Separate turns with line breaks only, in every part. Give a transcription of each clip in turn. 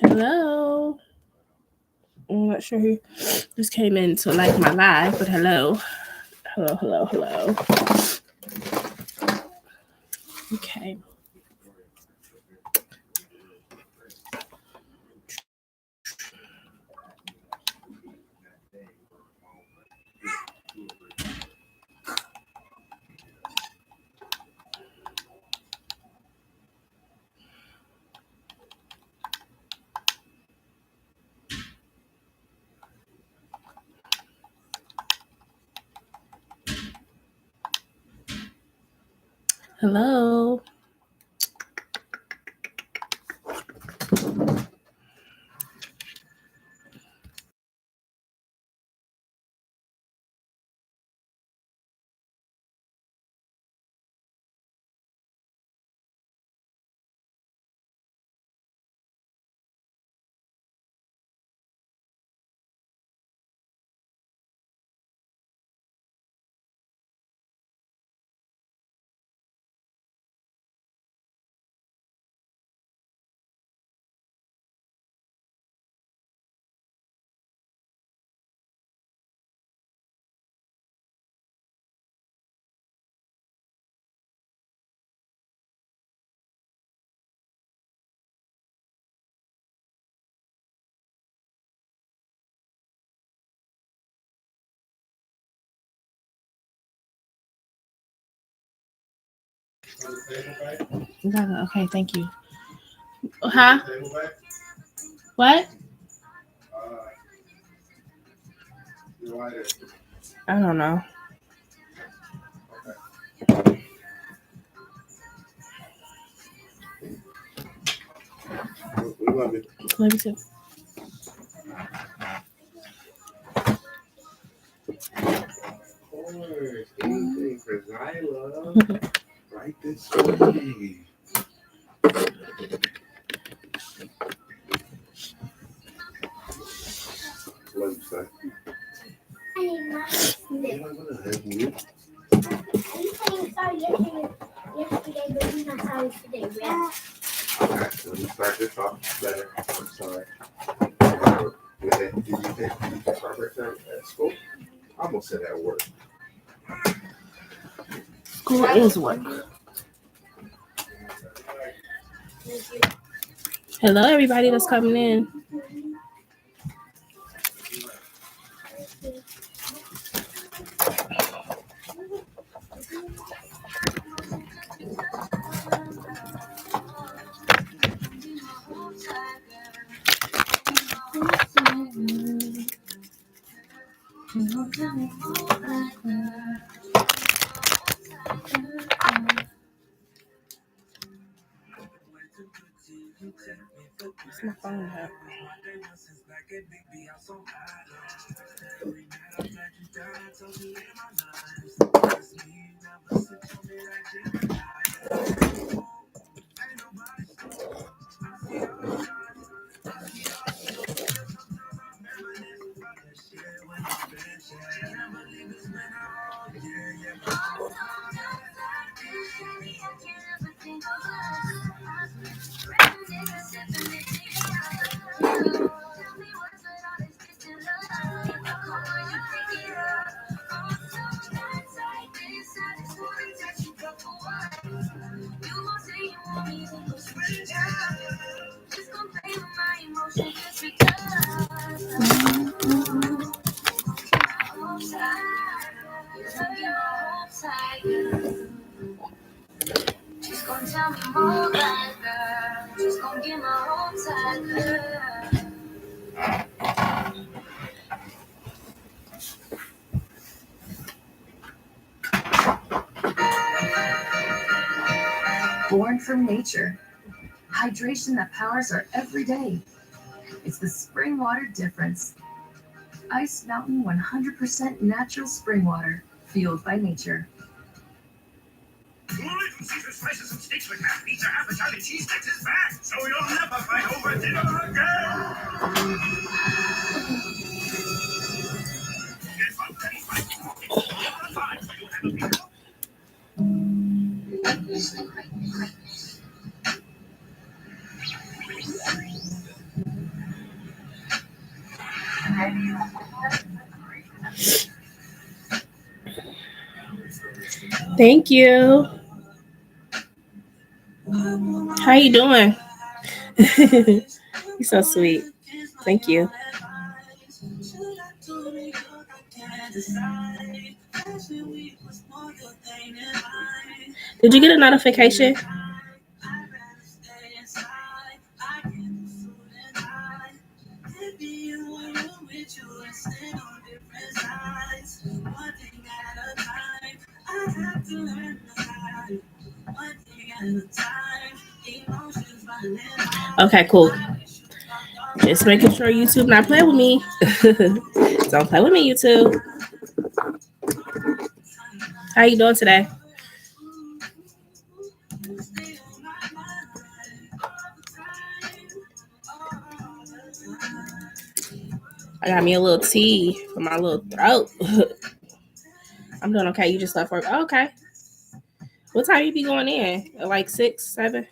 Hello. I'm not sure who just came in to like my live, but hello. Hello. Okay. Hello. Okay, thank you. Huh? What? I don't know.
We love you.
Love you too.
Of course, anything for Zyla. Right this way. What you say? Yeah, I'm gonna have you. Okay, let me start this off better. I'm sorry. Did you start right there at school? I almost said at work.
School is work. Hello, everybody that's coming in. Where's my phone at?
Born from nature, hydration that powers our every day. It's the spring water difference. Ice Mountain 100% natural spring water, fueled by nature.
Caesar slices and steaks with half pizza, half Italian cheese sticks is back, so you'll never fight over dinner again. Get one penny fight. It's 5 so you have a pizza.
Thank you. How you doing? You're so sweet. Thank you. Did you get a notification? Okay, cool. Just making sure YouTube not playing with me. Don't play with me, YouTube. How you doing today? I got me a little tea for my little throat. I'm doing okay. You just left work. Oh, okay. What time you be going in? Like 6, 7?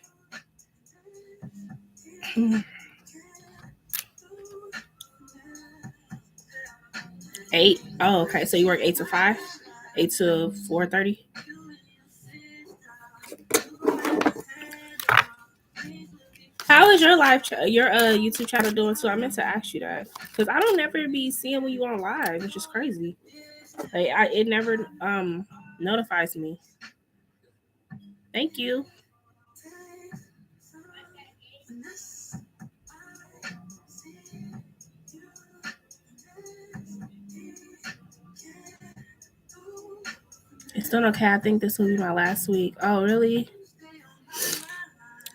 8? Oh, okay. So you work 8 to 5? 8 to 4:30? How is your your YouTube channel doing too? I meant to ask you that because I don't never be seeing when you on live. It's just crazy. Like it never notifies me. Thank you. It's doing okay. I think this will be my last week. Oh, really?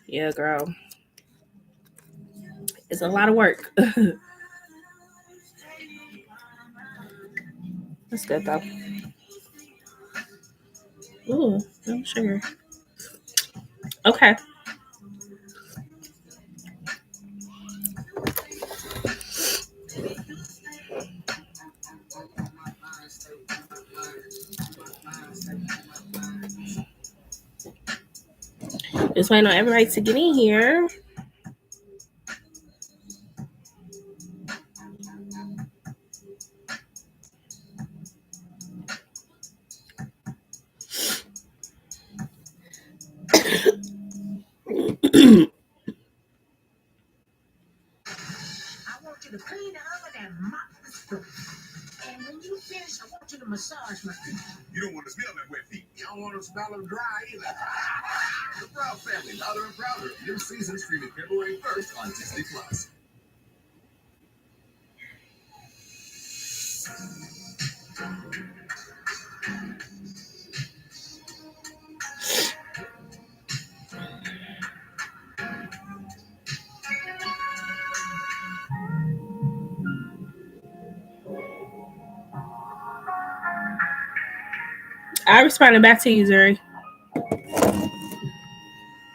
Yeah, girl. It's a lot of work. That's good though. Ooh, no sugar. Okay. Just waiting on everybody to get in here.
To clean out and mop the floor. And when you finish, I want you to massage my feet. You don't want to smell that wet feet. You don't want to smell them dry either. The Proud Family, Louder and Prouder. New season streaming February 1st on Disney+.
I responded back to you, Zuri.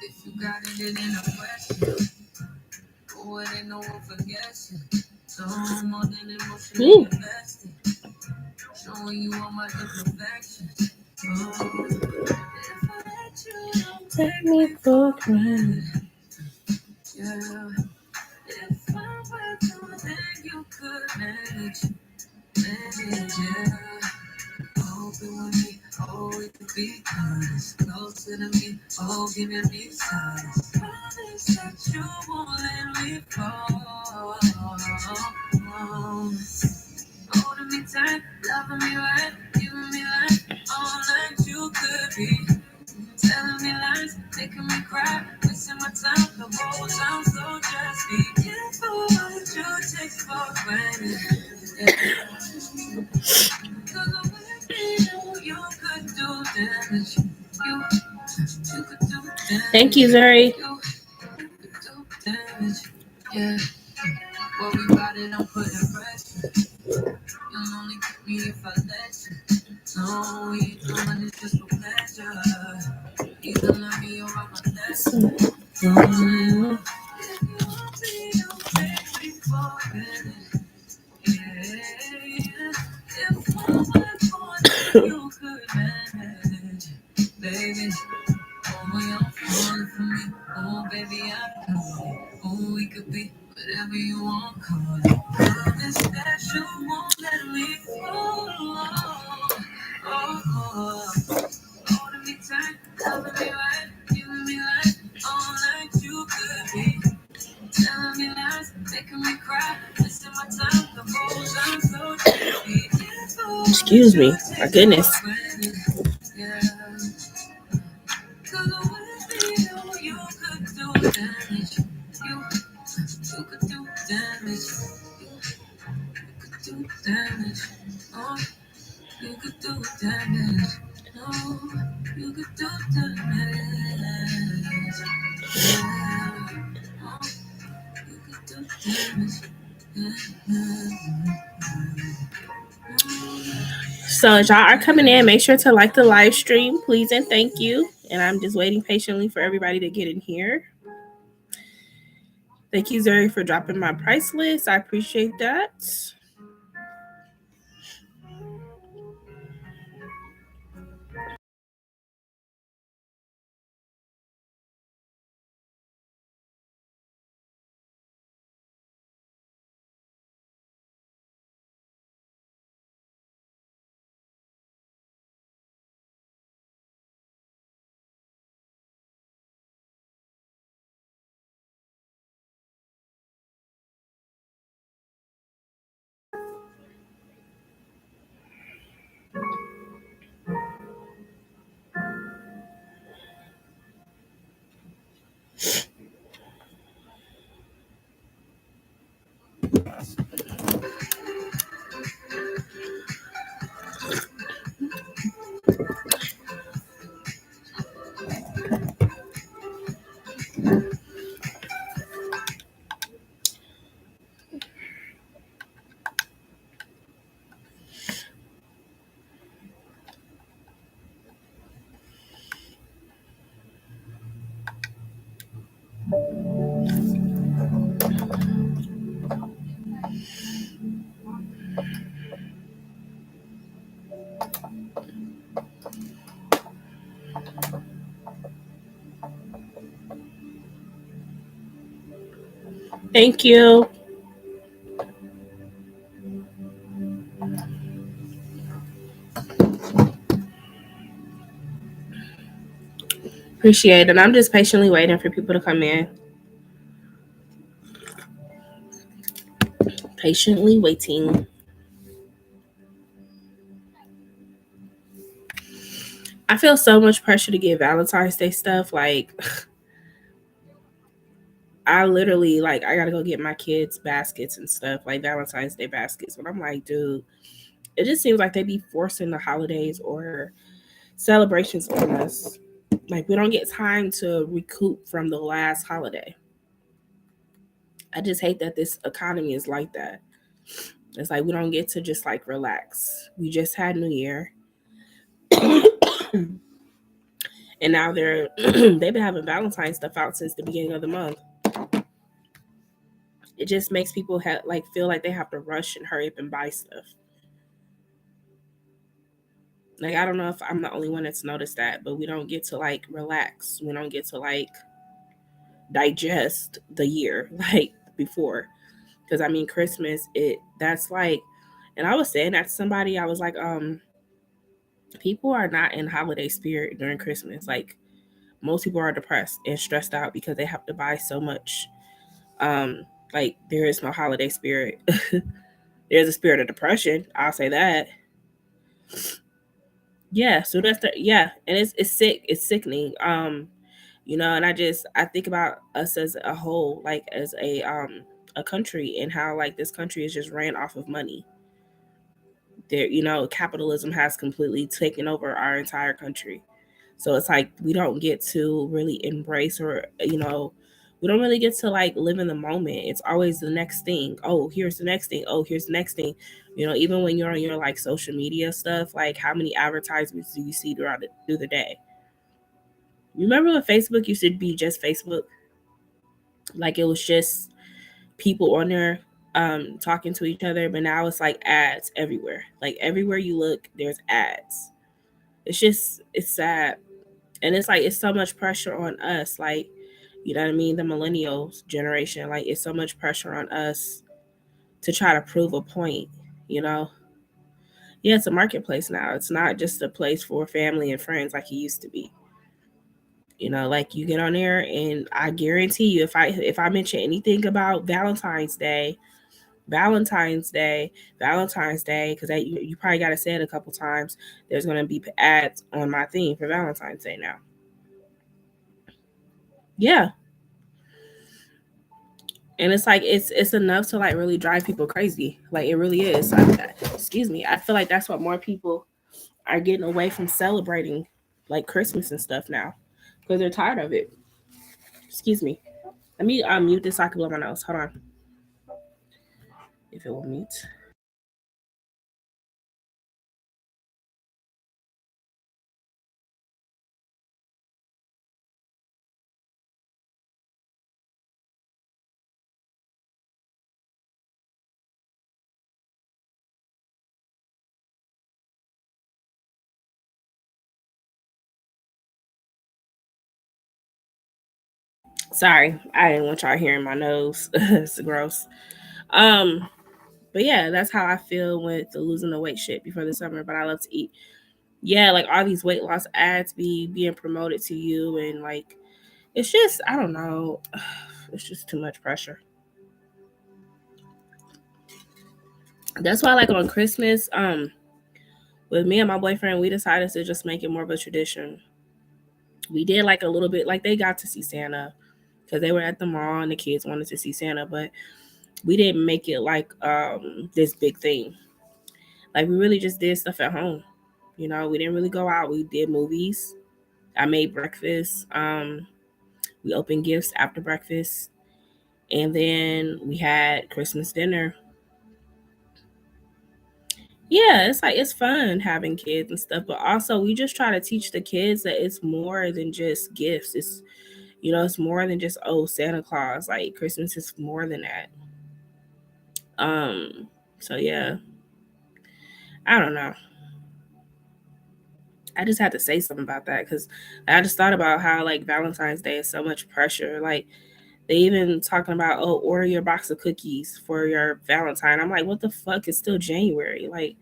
If you got it in a question, oh, it ain't no one forgets it. So more than emotional invested. Showing you all my imperfections. Oh, if I let you, don't
take me for granted.
Yeah. If I were to, then you could manage, yeah. Oh, be with me, oh, it could be honest. Closer to me, oh, giving me signs. Promise that you won't let me fall. Holding me tight, loving me right, giving me life, all that you could be. Telling me lies, making me cry, wasting my time, the whole time, so just be careful what you take for granted. Cause with me, you could do damage. You could do damage.
Thank you, Zuri.
You could do damage. Yeah. Worry about it, I'm putting pressure. me if I let you. No, we ain't doing this just for pleasure. Either love me or I'm a lesson. No, if you want me, don't take me for granted. Yeah, if one was more than you could manage, baby. Oh, you're falling for me. Oh, baby, I know it. Oh, we could be whatever you want, call it. Promise that you won't let me fall. Holding me tight, loving me right, giving me life, all like you could be. Telling me lies, making me cry, wasting my time, the whole time so deeply.
Excuse me. My goodness.
Yeah. Cause with me, you could do damage. You could do damage. You could do damage. Oh, you could do damage. Oh, you could do damage. Yeah. Oh, you could do damage.
So as y'all are coming in, make sure to like the live stream, please and thank you. And I'm just waiting patiently for everybody to get in here. Thank you, Zuri, for dropping my price list. I appreciate that. Thank you. Appreciate it. And I'm just patiently waiting for people to come in. Patiently waiting. I feel so much pressure to get Valentine's Day stuff. Like, I literally, like, I gotta go get my kids baskets and stuff, like Valentine's Day baskets. But I'm like, dude, it just seems like they be forcing the holidays or celebrations on us. Like, we don't get time to recoup from the last holiday. I just hate that this economy is like that. It's like we don't get to just like relax. We just had New Year. And now they've been having Valentine's stuff out since the beginning of the month. It just makes people like feel like they have to rush and hurry up and buy stuff. Like, I don't know if I'm the only one that's noticed that, but we don't get to like relax. We don't get to like digest the year like before. Because I mean, Christmas, that's like, and I was saying that to somebody. I was like, people are not in holiday spirit during Christmas. Like, most people are depressed and stressed out because they have to buy so much. Like, there is no holiday spirit. There's a spirit of depression. I'll say that. Yeah, so that's yeah, and it's sick. It's sickening. And I think about us as a whole, like as a country, and how like this country is just ran off of money. Capitalism has completely taken over our entire country. So it's like we don't get to really embrace or We don't really get to like live in the moment. It's always the next thing. Oh, here's the next thing. Oh, here's the next thing. Even when you're on your like social media stuff, like how many advertisements do you see through the day? You remember when Facebook used to be just Facebook? Like it was just people on there talking to each other, but now it's like ads everywhere. Like everywhere you look, there's ads. It's sad. And it's like it's so much pressure on us, like, you know what I mean, the millennials generation, like it's so much pressure on us to try to prove a point, you know. Yeah, it's a marketplace now. It's not just a place for family and friends like it used to be. Like you get on there and I guarantee you if I mention anything about Valentine's Day, Valentine's Day, because you probably got to say it a couple times. There's going to be ads on my theme for Valentine's Day now. Yeah, and it's like it's enough to like really drive people crazy. Like it really is. Excuse me. I feel like that's what more people are getting away from celebrating, like Christmas and stuff now, because they're tired of it. Excuse me. Let me mute this so I can blow my nose. Hold on. If it will mute. Sorry, I didn't want y'all hearing my nose. It's gross. Um, but yeah, that's how I feel with the losing the weight shit before the summer. But I love to eat. Yeah, like all these weight loss ads being promoted to you, and like it's just I don't know, it's just too much pressure. That's why, like on Christmas, with me and my boyfriend, we decided to just make it more of a tradition. We did like a little bit, like they got to see Santa because they were at the mall and the kids wanted to see Santa, but we didn't make it like this big thing. Like we really just did stuff at home. We didn't really go out. We did movies. I made breakfast. We opened gifts after breakfast, and then we had Christmas dinner. Yeah, it's like it's fun having kids and stuff, but also we just try to teach the kids that it's more than just gifts. It's more than just Santa Claus. Like Christmas is more than that. Um, so yeah, I don't know. I just had to say something about that because I just thought about how like Valentine's Day is so much pressure. Like they even talking about order your box of cookies for your Valentine. I'm like, what the fuck? It's still January. Like,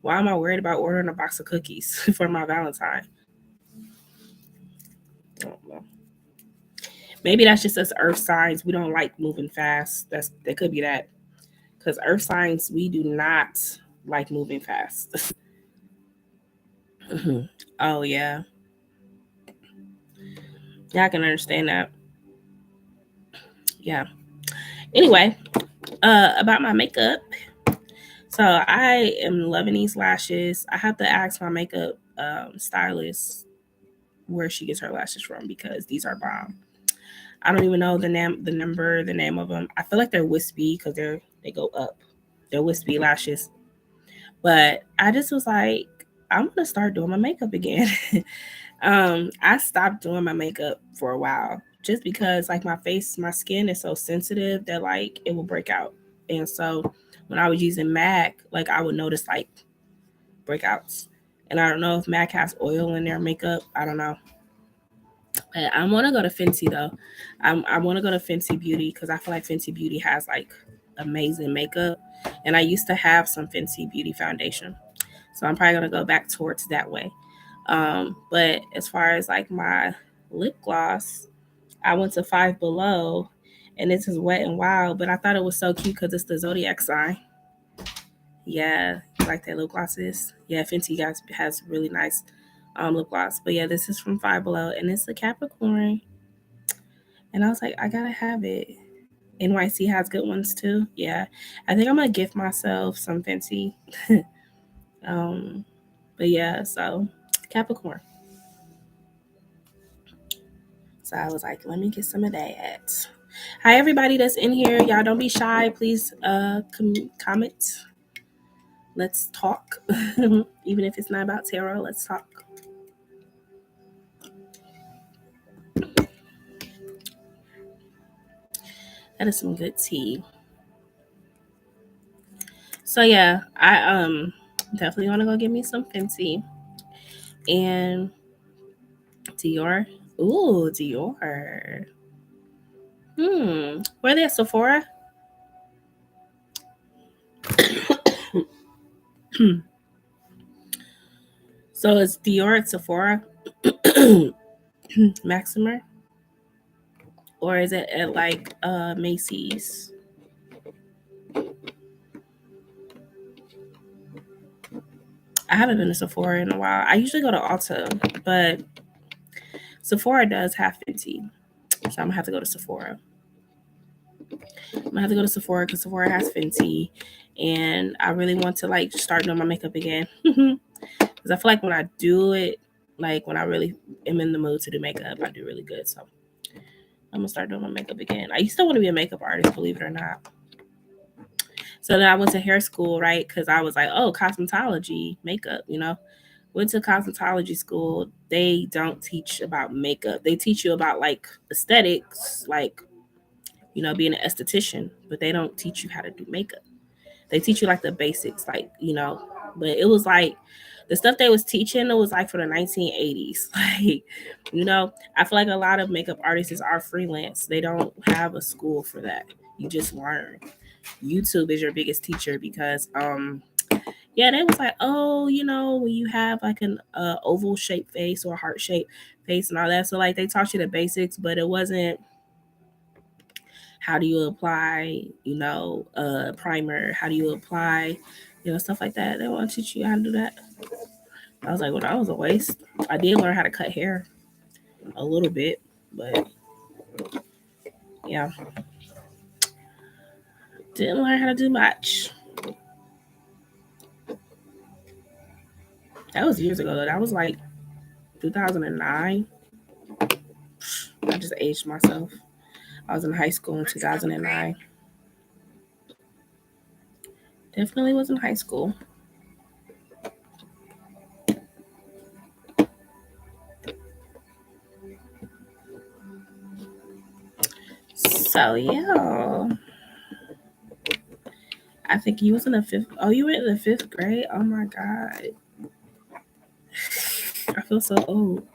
why am I worried about ordering a box of cookies for my Valentine? I don't know. Maybe that's just us Earth signs. We don't like moving fast. That could be that. Because Earth signs, we do not like moving fast. Oh yeah, yeah, I can understand that. Yeah. Anyway, about my makeup. So I am loving these lashes. I have to ask my makeup stylist where she gets her lashes from because these are bomb. I don't even know the name of them. I feel like they're wispy because they go up. They're wispy lashes. But I just was like, I'm gonna start doing my makeup again. I stopped doing my makeup for a while just because like my skin is so sensitive that like it will break out. And so when I was using MAC, like I would notice like breakouts. And I don't know if MAC has oil in their makeup. I don't know. But I want to go to Fenty though. I want to go to Fenty Beauty because I feel like Fenty Beauty has like amazing makeup. And I used to have some Fenty Beauty foundation. So I'm probably gonna go back towards that way. But as far as like my lip gloss, I went to Five Below, and this is Wet and Wild. But I thought it was so cute because it's the zodiac sign. Yeah, you like that lip glosses? Yeah, Fenty guys has really nice lip gloss. But yeah, this is from Five Below, and it's a Capricorn. And I was like, I gotta have it. NYC has good ones too. Yeah, I think I'm gonna gift myself some Fenty. um, but yeah, so Capricorn. So I was like, let me get some of that. Hi, everybody that's in here. Y'all don't be shy. Please comment. Let's talk. Even if it's not about tarot, let's talk. That is some good tea. So yeah, I definitely want to go get me some Fenty and Dior. Ooh, Dior. Were they at Sephora? So it's Dior at Sephora, Maximer, or is it at like Macy's? I haven't been to Sephora in a while. I usually go to Ulta, but Sephora does have Fenty, so I'm gonna have to go to Sephora. I'm gonna have to go to Sephora because Sephora has Fenty, and I really want to like start doing my makeup again. Because I feel like when I do it, like when I really am in the mood to do makeup, I do really good. So I'm gonna start doing my makeup again. I used to want to be a makeup artist, believe it or not. So then I went to hair school, right? Because I was like, oh, cosmetology, makeup, Went to cosmetology school. They don't teach about makeup. They teach you about like aesthetics, like, being an esthetician, but they don't teach you how to do makeup. They teach you like the basics, but it was like the stuff they was teaching, it was like for the 1980s. Like, I feel like a lot of makeup artists are freelance. They don't have a school for that. You just learn. YouTube is your biggest teacher because yeah, they was like, oh, when you have like an oval shaped face or a heart shaped face and all that. So like they taught you the basics, but it wasn't how do you apply, primer, how do you apply, stuff like that. They want to teach you how to do that. I was like, well, that was a waste. I did learn how to cut hair a little bit, but yeah, didn't learn how to do much. That was years ago though. That was like 2009. I just aged myself. I was in high school in 2009. Definitely was in high school. So yeah, I think you was in the fifth. Oh, you went in the fifth grade. Oh my god, I feel so old.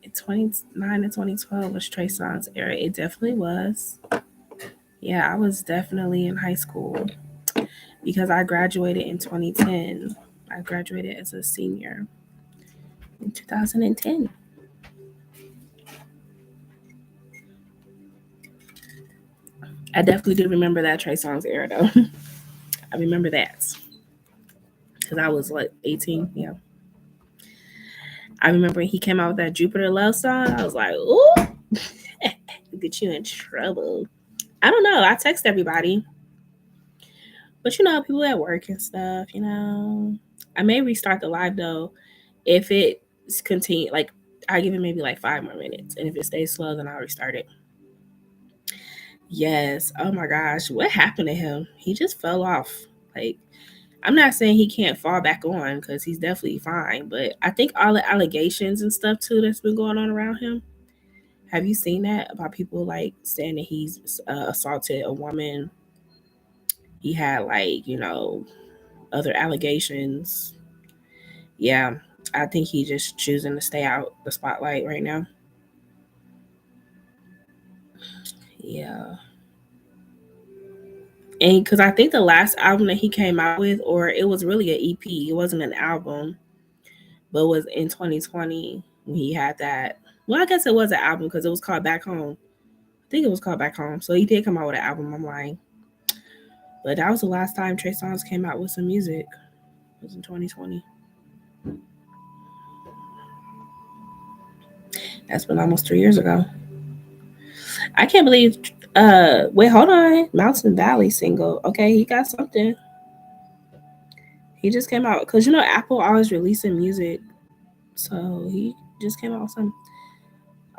In 29 and 2012 was Trey Songz era. It definitely was. Yeah, I was definitely in high school because I graduated in 2010. I graduated as a senior in 2010. I definitely do remember that Trey Songz era though. I remember that because I was like 18. Yeah, I remember he came out with that Jupiter Love song. I was like, ooh, get you in trouble. I don't know. I text everybody, but people at work and stuff. I may restart the live though if it's continue. Like I give it maybe like 5 more minutes, and if it stays slow, then I'll restart it. Yes. Oh my gosh, what happened to him? He just fell off. Like I'm not saying he can't fall back on because he's definitely fine, but I think all the allegations and stuff too that's been going on around him. Have you seen that about people like saying that he's assaulted a woman? He had like other allegations. Yeah, I think he's just choosing to stay out the spotlight right now. Yeah, and because I think the last album that he came out with, or it was really an EP, it wasn't an album, but was in 2020 when he had that. Well, I guess it was an album because it was called Back Home. I think it was called Back Home. So he did come out with an album. I'm lying, but that was the last time Trey Songz came out with some music. It was in 2020. That's been almost 3 years ago. I can't believe. Wait, hold on. Mountain Valley single. Okay, he got something. He just came out because Apple always releasing music, so he just came out with some.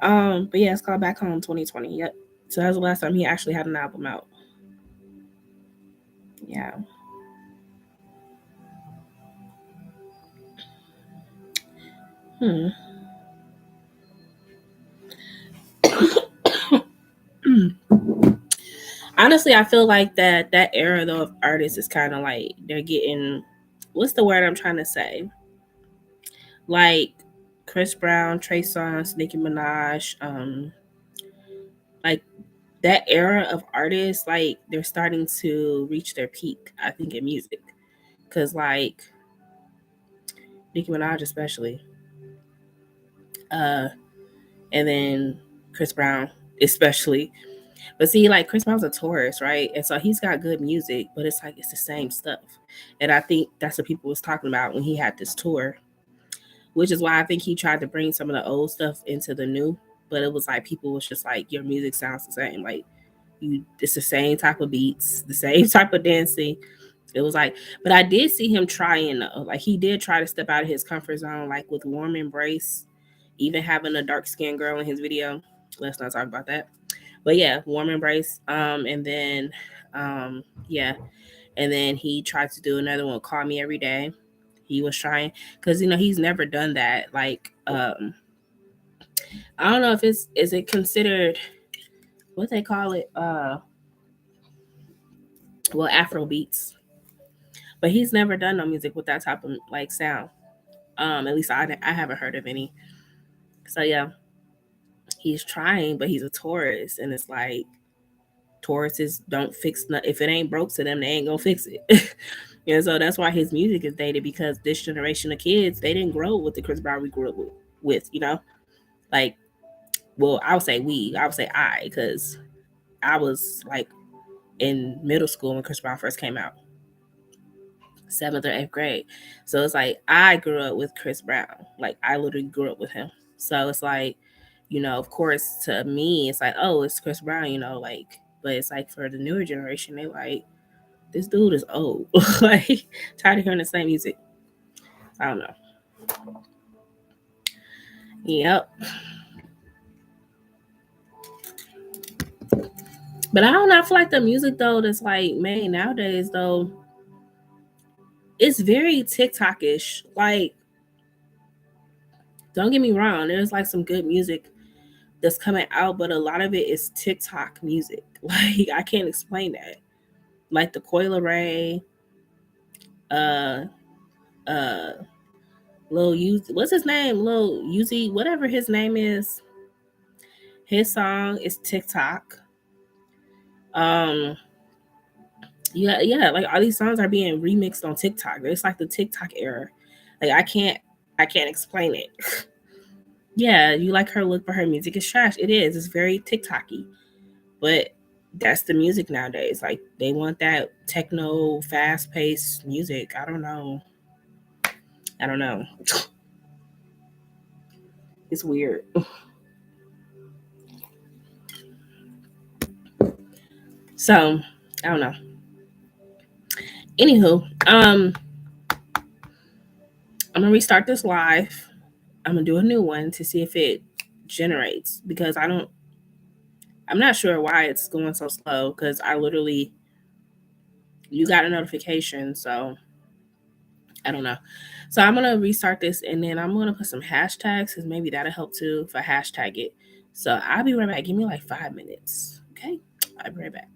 But yeah, it's called Back Home 2020. Yep. So that was the last time he actually had an album out. Yeah. Hmm. Honestly, I feel like that era though of artists is kind of like they're getting, what's the word I'm trying to say? Like Chris Brown, Trey Songz, Nicki Minaj, like that era of artists, like they're starting to reach their peak. I think in music, because like Nicki Minaj especially, uh, and then Chris Brown especially. But see, like Chris Brown's a tourist, right? And so he's got good music, but it's like it's the same stuff. And I think that's what people was talking about when he had this tour, which is why I think he tried to bring some of the old stuff into the new. But it was like people was just like, your music sounds the same. Like it's the same type of beats, the same type of dancing. It was like, but I did see him trying though. Like he did try to step out of his comfort zone, like with Warm Embrace, even having a dark skinned girl in his video. Let's not talk about that. But yeah, Warm Embrace. And then yeah. And then he tried to do another one, Call Me Every Day. He was trying because he's never done that. Like I don't know if it's is it considered what they call it, well, Afro beats. But he's never done no music with that type of like sound. At least I haven't heard of any. So yeah, he's trying, but he's a tourist, and it's like tourists don't fix if it ain't broke to them, they ain't gonna fix it. And so that's why his music is dated, because this generation of kids, they didn't grow with the Chris Brown we grew up with. Like, well, I would say because I was like in middle school when Chris Brown first came out, 7th or 8th grade. So it's like I grew up with Chris Brown. Like I literally grew up with him. So it's like, of course to me it's like, oh, it's Chris Brown, like, but it's like for the newer generation, they like, this dude is old. Like tired of hearing the same music. I don't know. Yep. But I don't know. I feel like the music though that's like made nowadays though, it's very TikTok-ish. Like, don't get me wrong, there's like some good music that's coming out, but a lot of it is TikTok music. Like I can't explain that. Like the Coil Ray, uh, uh, Lil Uzi, what's his name? Lil Uzi, whatever his name is. His song is TikTok. Um, yeah, like all these songs are being remixed on TikTok. It's like the TikTok era. Like I can't explain it. Yeah, you like her look, but her music is trash. It is. It's very TikToky. But that's the music nowadays. Like they want that techno, fast paced music. I don't know. I don't know. It's weird. So I don't know. Anywho, I'm gonna restart this live. I'm gonna do a new one to see if it generates, because I'm not sure why it's going so slow, because I literally, you got a notification, so I don't know. So I'm gonna restart this, and then I'm gonna put some hashtags, because maybe that'll help too if I hashtag it. So I'll be right back. Give me like 5 minutes. Okay? I'll be right back.